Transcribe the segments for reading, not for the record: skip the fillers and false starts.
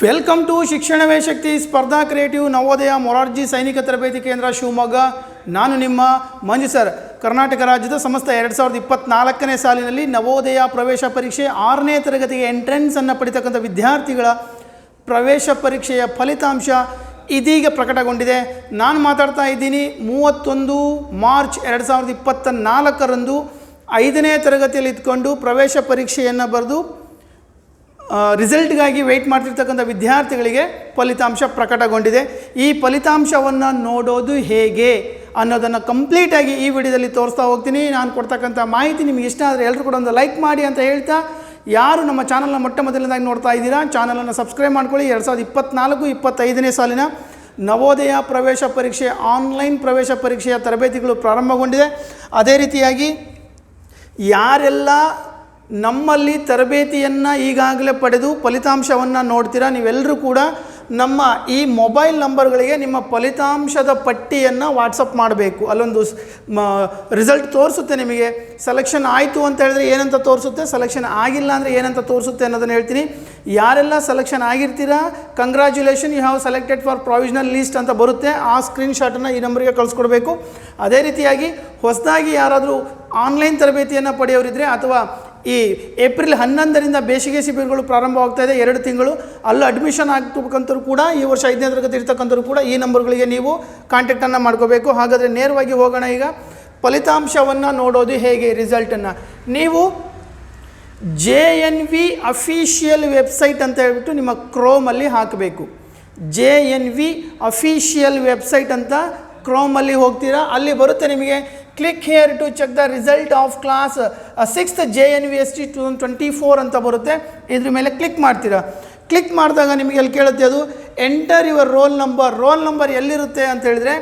Welcome to ಶಿಕ್ಷಣವೇ ಶಕ್ತಿ ಸ್ಪರ್ಧಾ creative Navodaya Morarji ಸೈನಿಕ ತರಬೇತಿ ಕೇಂದ್ರ ಶಿವಮೊಗ್ಗ. ನಾನು ನಿಮ್ಮ ಮಂಜು ಸರ್. ಕರ್ನಾಟಕ ರಾಜ್ಯದ ಸಮಸ್ತ 2024ನೇ ಸಾಲಿನಲ್ಲಿ ನವೋದಯ ಪ್ರವೇಶ ಪರೀಕ್ಷೆ 6ನೇ ತರಗತಿಗೆ ಎಂಟ್ರೆನ್ಸನ್ನು ಪಡಿತಕ್ಕಂಥ ವಿದ್ಯಾರ್ಥಿಗಳ ಪ್ರವೇಶ ಪರೀಕ್ಷೆಯ ಫಲಿತಾಂಶ ಇದೀಗ ಪ್ರಕಟಗೊಂಡಿದೆ. ನಾನು ಮಾತಾಡ್ತಾ ಇದ್ದೀನಿ 31 ಮಾರ್ಚ್ 2024ರಂದು 5ನೇ ತರಗತಿಯಲ್ಲಿ ಇದ್ಕೊಂಡು ಪ್ರವೇಶ ಪರೀಕ್ಷೆಯನ್ನು ಬರೆದು ರಿಸಲ್ಟ್ಗಾಗಿ ವೆಯ್ಟ್ ಮಾಡ್ತಿರ್ತಕ್ಕಂಥ ವಿದ್ಯಾರ್ಥಿಗಳಿಗೆ ಫಲಿತಾಂಶ ಪ್ರಕಟಗೊಂಡಿದೆ. ಈ ಫಲಿತಾಂಶವನ್ನು ನೋಡೋದು ಹೇಗೆ ಅನ್ನೋದನ್ನು ಕಂಪ್ಲೀಟಾಗಿ ಈ ವಿಡಿಯೋದಲ್ಲಿ ತೋರಿಸ್ತಾ ಹೋಗ್ತೀನಿ. ನಾನು ಕೊಡ್ತಕ್ಕಂಥ ಮಾಹಿತಿ ನಿಮಗೆ ಇಷ್ಟ ಆದರೆ ಎಲ್ಲರೂ ಕೂಡ ಒಂದು ಲೈಕ್ ಮಾಡಿ ಅಂತ ಹೇಳ್ತಾ, ಯಾರು ನಮ್ಮ ಚಾನಲ್ನ ಮೊಟ್ಟ ಮೊದಲನೇದಾಗಿ ನೋಡ್ತಾ ಇದ್ದೀರಾ ಚಾನಲನ್ನು ಸಬ್ಸ್ಕ್ರೈಬ್ ಮಾಡ್ಕೊಳ್ಳಿ. 2024-25ನೇ ಸಾಲಿನ ನವೋದಯ ಪ್ರವೇಶ ಪರೀಕ್ಷೆ ಆನ್ಲೈನ್ ಪ್ರವೇಶ ಪರೀಕ್ಷೆಯ ತರಬೇತಿಗಳು ಪ್ರಾರಂಭಗೊಂಡಿದೆ. ಅದೇ ರೀತಿಯಾಗಿ ಯಾರೆಲ್ಲ ನಮ್ಮಲ್ಲಿ ತರಬೇತಿಯನ್ನು ಈಗಾಗಲೇ ಪಡೆದು ಫಲಿತಾಂಶವನ್ನು ನೋಡ್ತೀರಾ, ನೀವೆಲ್ಲರೂ ಕೂಡ ನಮ್ಮ ಈ ಮೊಬೈಲ್ ನಂಬರ್ಗಳಿಗೆ ನಿಮ್ಮ ಫಲಿತಾಂಶದ ಪಟ್ಟಿಯನ್ನು ವಾಟ್ಸಪ್ ಮಾಡಬೇಕು. ಅಲ್ಲೊಂದು ರಿಸಲ್ಟ್ ತೋರಿಸುತ್ತೆ. ನಿಮಗೆ ಸೆಲೆಕ್ಷನ್ ಆಯಿತು ಅಂತ ಹೇಳಿದ್ರೆ ಏನಂತ ತೋರಿಸುತ್ತೆ, ಸೆಲೆಕ್ಷನ್ ಆಗಿಲ್ಲ ಅಂದರೆ ಏನಂತ ತೋರಿಸುತ್ತೆ ಅನ್ನೋದನ್ನು ಹೇಳ್ತೀನಿ. ಯಾರೆಲ್ಲ ಸೆಲೆಕ್ಷನ್ ಆಗಿರ್ತೀರಾ, congratulation, you have selected for provisional list ಅಂತ ಬರುತ್ತೆ. ಆ ಸ್ಕ್ರೀನ್ಶಾಟನ್ನು ಈ ನಂಬರಿಗೆ ಕಳಿಸ್ಕೊಡ್ಬೇಕು. ಅದೇ ರೀತಿಯಾಗಿ ಹೊಸದಾಗಿ ಯಾರಾದರೂ ಆನ್ಲೈನ್ ತರಬೇತಿಯನ್ನು ಪಡೆಯೋರಿದ್ದರೆ ಅಥವಾ ಈ ಏಪ್ರಿಲ್ 11ರಿಂದ ಬೇಸಿಗೆ ಶಿಬಿರಗಳು ಪ್ರಾರಂಭವಾಗ್ತಾ ಇದೆ, 2 ತಿಂಗಳು. ಅಲ್ಲೂ ಅಡ್ಮಿಷನ್ ಆಗ್ತಕ್ಕಂಥವ್ರು ಕೂಡ ಈ ವರ್ಷ 5ನೇ ತರಗತಿ ಇರ್ತಕ್ಕಂಥವ್ರು ಕೂಡ ಈ ನಂಬರ್ಗಳಿಗೆ ನೀವು ಕಾಂಟ್ಯಾಕ್ಟನ್ನು ಮಾಡ್ಕೋಬೇಕು. ಹಾಗಾದರೆ ನೇರವಾಗಿ ಹೋಗೋಣ. ಈಗ ಫಲಿತಾಂಶವನ್ನು ನೋಡೋದು ಹೇಗೆ, ರಿಸಲ್ಟನ್ನು ನೀವು JNV ಅಫಿಷಿಯಲ್ ವೆಬ್ಸೈಟ್ ಅಂತ ಹೇಳ್ಬಿಟ್ಟು ನಿಮ್ಮ ಕ್ರೋಮಲ್ಲಿ ಹಾಕಬೇಕು. JNV ಅಫಿಷಿಯಲ್ ವೆಬ್ಸೈಟ್ ಅಂತ ಕ್ರೋಮಲ್ಲಿ ಹೋಗ್ತೀರಾ, ಅಲ್ಲಿ ಬರುತ್ತೆ ನಿಮಗೆ click here to check the result of class 6th JNVST 2024 ಅಂತ ಬರುತ್ತೆ. ಇದ್ರ ಮೇಲೆ ಕ್ಲಿಕ್ ಮಾಡ್ತೀರಾ. ಕ್ಲಿಕ್ ಮಾಡಿದಾಗ ನಿಮಗೆ ಅಲ್ಲಿ ಕೇಳುತ್ತೆ ಅದು enter your roll number. Roll number ಎಲ್ಲಿರುತ್ತೆ ಅಂತ ಹೇಳಿದ್ರೆ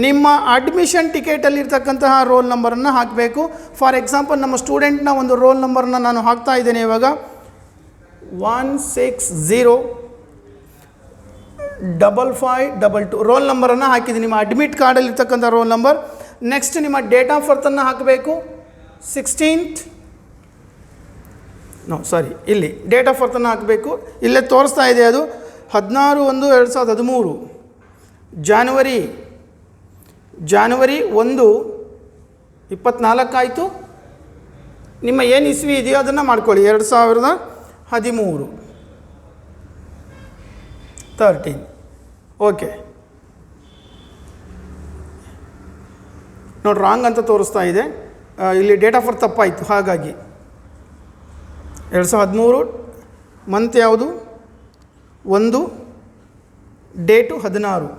ನಿಮ್ಮ ಅಡ್ಮಿಷನ್ ಟಿಕೆಟಲ್ಲಿರ್ತಕ್ಕಂತಹ ರೋಲ್ ನಂಬರನ್ನು ಹಾಕಬೇಕು. ಫಾರ್ ಎಕ್ಸಾಂಪಲ್ ನಮ್ಮ ಸ್ಟೂಡೆಂಟ್ನ ಒಂದು ರೋಲ್ ನಂಬರನ್ನು ನಾನು ಹಾಕ್ತಾ ಇದ್ದೇನೆ ಇವಾಗ 1605522 ರೋಲ್ ನಂಬರನ್ನು ಹಾಕಿದ್ದೀನಿ. ನಿಮ್ಮ ಅಡ್ಮಿಟ್ ಕಾರ್ಡಲ್ಲಿರ್ತಕ್ಕಂಥ ರೋಲ್ ನಂಬರ್. ನೆಕ್ಸ್ಟ್ ನಿಮ್ಮ ಡೇಟ್ ಆಫ್ ಬರ್ತನ್ನು ಹಾಕಬೇಕು. 16th ಇಲ್ಲಿ ಡೇಟ್ ಆಫ್ ಬರ್ತನ್ನು ಹಾಕಬೇಕು. ಇಲ್ಲೇ ತೋರಿಸ್ತಾ ಇದೆ ಅದು 16/1/2013 ಜಾನ್ವರಿ 1 24 ಆಯಿತು. ನಿಮ್ಮ ಏನು ಇಸ್ವಿ ಇದೆಯೋ ಅದನ್ನು ಮಾಡ್ಕೊಳ್ಳಿ. 2013 ಓಕೆ ನೋಡಿ, ರಾಂಗ್ ಅಂತ ತೋರಿಸ್ತಾ ಇದೆ. ಇಲ್ಲಿ ಡೇಟ್ ಆಫ್ ಬರ್ತ್ ತಪ್ಪಾಯಿತು. ಹಾಗಾಗಿ 2013 ಮಂತ್ ಯಾವುದು, 1 ಡೇಟು 16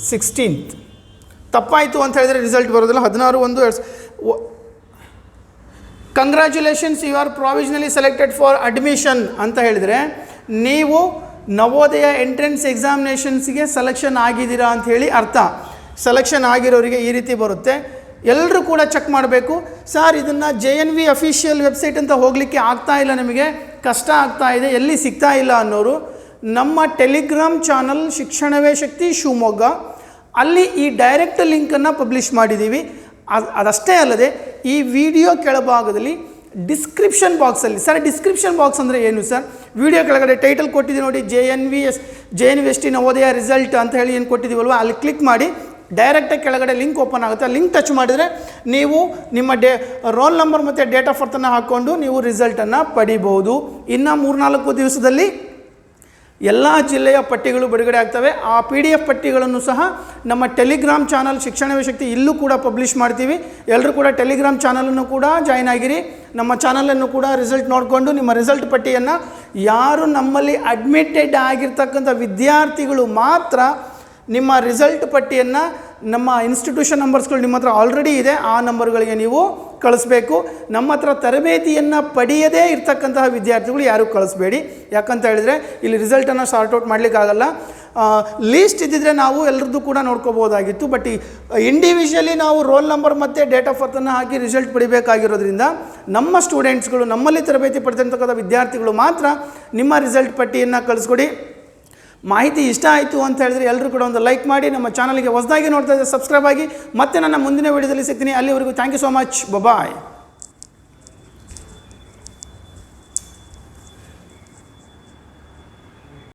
16th ತಪ್ಪಾಯಿತು ಅಂತ ಹೇಳಿದರೆ ರಿಸಲ್ಟ್ ಬರೋದಿಲ್ಲ. 16/1 congratulations, you are provisionally selected for admission ಅಂತ ಹೇಳಿದರೆ ನೀವು ನವೋದಯ ಎಂಟ್ರೆನ್ಸ್ ಎಕ್ಸಾಮಿನೇಷನ್ಸ್ಗೆ ಸೆಲೆಕ್ಷನ್ ಆಗಿದ್ದೀರಾ ಅಂಥೇಳಿ ಅರ್ಥ. ಸೆಲೆಕ್ಷನ್ ಆಗಿರೋರಿಗೆ ಈ ರೀತಿ ಬರುತ್ತೆ. ಎಲ್ಲರೂ ಕೂಡ ಚೆಕ್ ಮಾಡಬೇಕು. ಸರ್ ಇದನ್ನು JNV ಅಫಿಷಿಯಲ್ ವೆಬ್ಸೈಟ್ ಅಂತ ಹೋಗಲಿಕ್ಕೆ ಆಗ್ತಾ ಇಲ್ಲ, ನಿಮಗೆ ಕಷ್ಟ ಆಗ್ತಾ ಇದೆ, ಎಲ್ಲಿ ಸಿಗ್ತಾ ಇಲ್ಲ ಅನ್ನೋರು ನಮ್ಮ ಟೆಲಿಗ್ರಾಮ್ ಚಾನಲ್ ಶಿಕ್ಷಣವೇ ಶಕ್ತಿ ಶಿವಮೊಗ್ಗ, ಅಲ್ಲಿ ಈ ಡೈರೆಕ್ಟ್ ಲಿಂಕನ್ನು ಪಬ್ಲಿಷ್ ಮಾಡಿದ್ದೀವಿ. ಅದಷ್ಟೇ ಅಲ್ಲದೆ ಈ ವಿಡಿಯೋ ಕೆಳಭಾಗದಲ್ಲಿ ಡಿಸ್ಕ್ರಿಪ್ಷನ್ ಬಾಕ್ಸಲ್ಲಿ, ಸರ್ ಡಿಸ್ಕ್ರಿಪ್ಷನ್ ಬಾಕ್ಸ್ ಅಂದರೆ ಏನು ಸರ್, ವಿಡಿಯೋ ಕೆಳಗಡೆ ಟೈಟಲ್ ಕೊಟ್ಟಿದ್ದೀವಿ ನೋಡಿ, JNVST ನವೋದಯ ರಿಸಲ್ಟ್ ಅಂತ ಹೇಳಿ ಏನು ಕೊಟ್ಟಿದ್ದೀವಲ್ವ, ಅಲ್ಲಿ ಕ್ಲಿಕ್ ಮಾಡಿ ಡೈರೆಕ್ಟಾಗಿ ಕೆಳಗಡೆ ಲಿಂಕ್ ಓಪನ್ ಆಗುತ್ತೆ. ಆ ಲಿಂಕ್ ಟಚ್ ಮಾಡಿದರೆ ನೀವು ನಿಮ್ಮ ರೋಲ್ ನಂಬರ್ ಮತ್ತು ಡೇಟ್ ಆಫ್ ಬರ್ತನ್ನು ಹಾಕ್ಕೊಂಡು ನೀವು ರಿಸಲ್ಟನ್ನು ಪಡಿಬೋದು. ಇನ್ನು 3-4 ದಿವಸದಲ್ಲಿ ಎಲ್ಲ ಜಿಲ್ಲೆಯ ಪಟ್ಟಿಗಳು ಬಿಡುಗಡೆ ಆಗ್ತವೆ. ಆ PDF ಪಟ್ಟಿಗಳನ್ನು ಸಹ ನಮ್ಮ ಟೆಲಿಗ್ರಾಮ್ ಚಾನಲ್ ಶಿಕ್ಷಣವೇ ಶಕ್ತಿ ಇಲ್ಲೂ ಕೂಡ ಪಬ್ಲಿಷ್ ಮಾಡ್ತೀವಿ. ಎಲ್ಲರೂ ಕೂಡ ಟೆಲಿಗ್ರಾಮ್ ಚಾನಲನ್ನು ಕೂಡ ಜಾಯ್ನ್ ಆಗಿರಿ. ನಮ್ಮ ಚಾನಲನ್ನು ಕೂಡ ರಿಸಲ್ಟ್ ನೋಡಿಕೊಂಡು ನಿಮ್ಮ ರಿಸಲ್ಟ್ ಪಟ್ಟಿಯನ್ನು, ಯಾರು ನಮ್ಮಲ್ಲಿ ಅಡ್ಮಿಟೆಡ್ ಆಗಿರ್ತಕ್ಕಂಥ ವಿದ್ಯಾರ್ಥಿಗಳು ಮಾತ್ರ ನಿಮ್ಮ ರಿಸಲ್ಟ್ ಪಟ್ಟಿಯನ್ನು, ನಮ್ಮ ಇನ್ಸ್ಟಿಟ್ಯೂಷನ್ ನಂಬರ್ಸ್ಗಳು ನಿಮ್ಮ ಹತ್ರ ಆಲ್ರೆಡಿ ಇದೆ, ಆ ನಂಬರ್ಗಳಿಗೆ ನೀವು ಕಳಿಸ್ಬೇಕು. ನಮ್ಮ ಹತ್ರ ತರಬೇತಿಯನ್ನು ಪಡೆಯದೇ ಇರ್ತಕ್ಕಂತಹ ವಿದ್ಯಾರ್ಥಿಗಳು ಯಾರೂ ಕಳಿಸ್ಬೇಡಿ. ಯಾಕಂತ ಹೇಳಿದರೆ ಇಲ್ಲಿ ರಿಸಲ್ಟನ್ನು ಸಾರ್ಟ್ಔಟ್ ಮಾಡಲಿಕ್ಕಾಗಲ್ಲ. ಲೀಸ್ಟ್ ಇದ್ದಿದ್ರೆ ನಾವು ಎಲ್ಲರದ್ದು ಕೂಡ ನೋಡ್ಕೋಬೋದಾಗಿತ್ತು. ಬಟ್ ಇಂಡಿವಿಜುವಲಿ ನಾವು ರೋಲ್ ನಂಬರ್ ಮತ್ತು ಡೇಟ್ ಆಫ್ ಬರ್ತನ್ನು ಹಾಕಿ ರಿಸಲ್ಟ್ ಪಡಿಬೇಕಾಗಿರೋದ್ರಿಂದ ನಮ್ಮ ಸ್ಟೂಡೆಂಟ್ಸ್ಗಳು, ನಮ್ಮಲ್ಲಿ ತರಬೇತಿ ಪಡೆದಿರ್ತಕ್ಕಂಥ ವಿದ್ಯಾರ್ಥಿಗಳು ಮಾತ್ರ ನಿಮ್ಮ ರಿಸಲ್ಟ್ ಪಟ್ಟಿಯನ್ನು ಕಳಿಸ್ಕೊಡಿ. ಮಾಹಿತಿ ಇಷ್ಟ ಆಯಿತು ಅಂತ ಹೇಳಿದ್ರೆ ಎಲ್ಲರೂ ಕೂಡ ಒಂದು ಲೈಕ್ ಮಾಡಿ, ನಮ್ಮ ಚಾನಲ್ಗೆ ಹೊಸದಾಗಿ ನೋಡ್ತಾ ಇದ್ದರೆ ಸಬ್ಸ್ಕ್ರೈಬ್ ಆಗಿ. ಮತ್ತೆ ನನ್ನ ಮುಂದಿನ ವಿಡಿಯೋದಲ್ಲಿ ಸಿಗ್ತೀನಿ. ಅಲ್ಲಿವರೆಗೂ thank you so much. Bye.